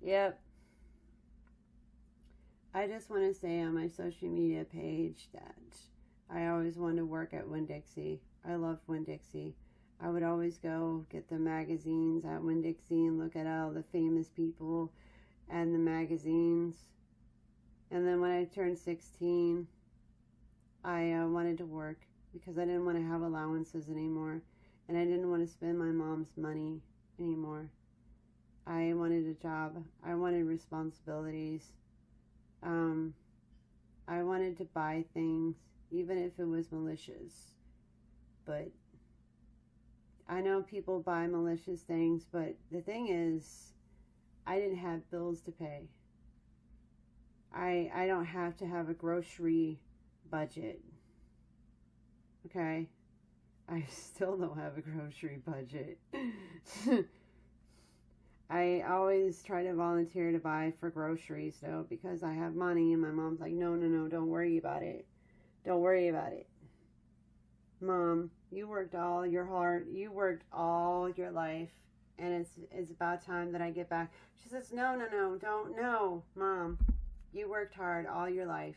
Yep. I just want to say on my social media page that I always wanted to work at Winn-Dixie. I loved Winn-Dixie. I would always go get the magazines at Winn-Dixie and look at all the famous people and the magazines. And then when I turned 16, I wanted to work because I didn't want to have allowances anymore. And I didn't want to spend my mom's money anymore. I wanted a job. I wanted responsibilities. I wanted to buy things, even if it was malicious. But I know people buy malicious things, but the thing is, I didn't have bills to pay. I don't have to have a grocery budget. Okay? I still don't have a grocery budget. I always try to volunteer to buy for groceries, though, because I have money, and my mom's like, no, no, no, don't worry about it. Don't worry about it. Mom, you worked all your heart, you worked all your life, and it's about time that I get back. She says, no, no, no, don't, no, Mom, you worked hard all your life.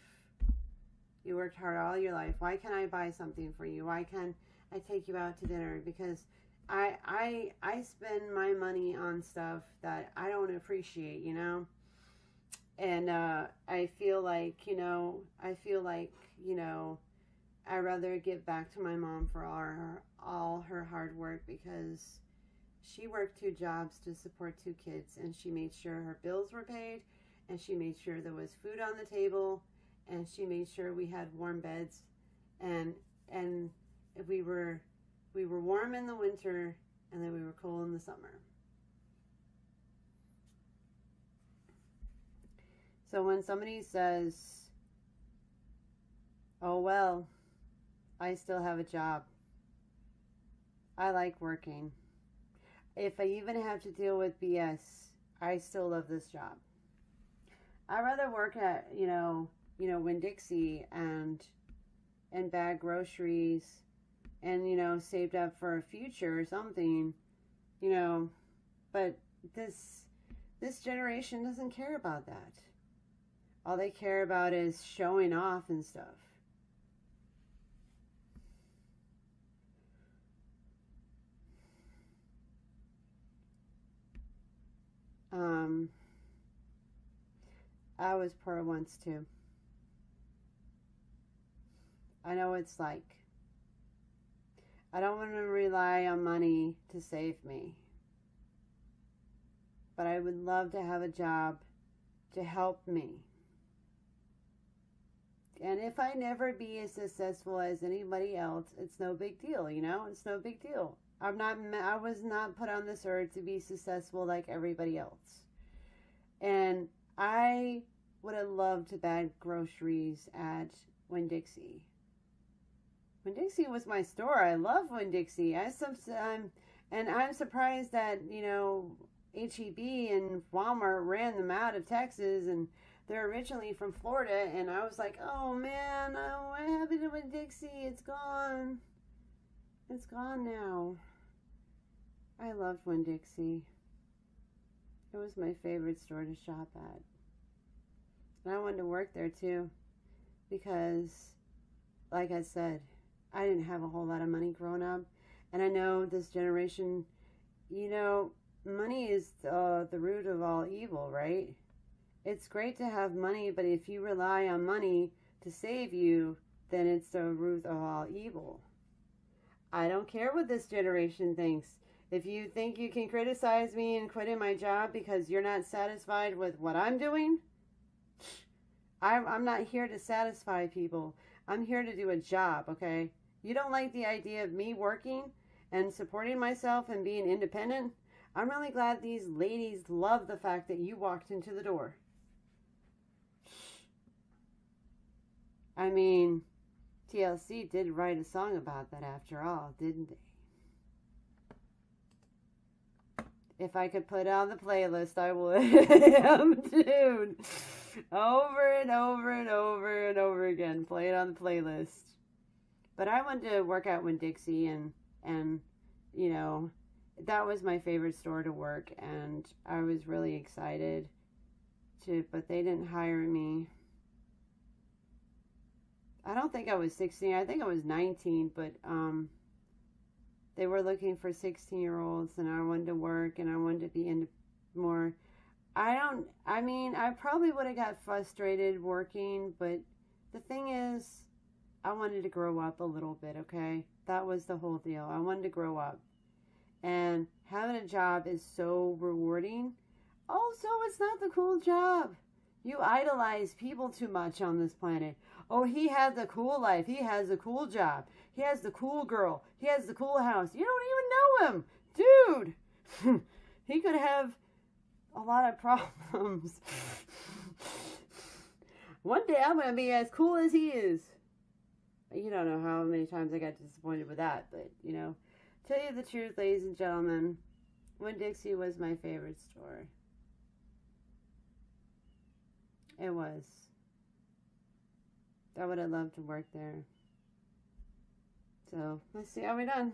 You worked hard all your life. Why can't I buy something for you? Why can't I take you out to dinner? Because I spend my money on stuff that I don't appreciate, you know? And I feel like, I'd rather give back to my mom for all her hard work, because she worked 2 jobs to support 2 kids, and she made sure her bills were paid, and she made sure there was food on the table, and she made sure we had warm beds, and we were warm in the winter, and then we were cool in the summer. So when somebody says, oh well, I still have a job, I like working. If I even have to deal with BS, I still love this job. I'd rather work at, Winn-Dixie and bag groceries and, saved up for a future or something, but this generation doesn't care about that. All they care about is showing off and stuff. I was poor once too. I know what it's like. I don't want to rely on money to save me. But I would love to have a job to help me. And if I never be as successful as anybody else, it's no big deal, It's no big deal. I was not put on this earth to be successful like everybody else. And I would have loved to bag groceries at Winn-Dixie. Winn-Dixie was my store. I love Winn-Dixie. And I'm surprised that, H-E-B and Walmart ran them out of Texas, and they're originally from Florida, and I was like, oh man, what happened to Winn-Dixie? It's gone. It's gone now. I loved Winn-Dixie. It was my favorite store to shop at. And I wanted to work there too, because, like I said, I didn't have a whole lot of money growing up. And I know this generation, money is the root of all evil, right? It's great to have money, but if you rely on money to save you, then it's the root of all evil. I don't care what this generation thinks. If you think you can criticize me and quitting my job because you're not satisfied with what I'm doing, I'm not here to satisfy people. I'm here to do a job, okay? You don't like the idea of me working and supporting myself and being independent? I'm really glad these ladies love the fact that you walked into the door. I mean, TLC did write a song about that after all, didn't they? If I could put on the playlist, I would. Dude. Over and over and over and over again. Play it on the playlist. But I wanted to work out Winn-Dixie, and that was my favorite store to work, and I was really excited it, but they didn't hire me. I don't think I was 16. I think I was 19, but they were looking for 16-year-olds, and I wanted to work, and I wanted to be into more. I mean, I probably would have got frustrated working, but the thing is, I wanted to grow up a little bit, okay? That was the whole deal. I wanted to grow up. And having a job is so rewarding. Also, it's not the cool job. You idolize people too much on this planet. Oh, he had the cool life. He has the cool job. He has the cool girl. He has the cool house. You don't even know him. Dude. He could have a lot of problems. One day I'm going to be as cool as he is. You don't know how many times I got disappointed with that, but, you know. Tell you the truth, ladies and gentlemen, Winn-Dixie was my favorite store. It was. I would have loved to work there. So, let's see how we're done.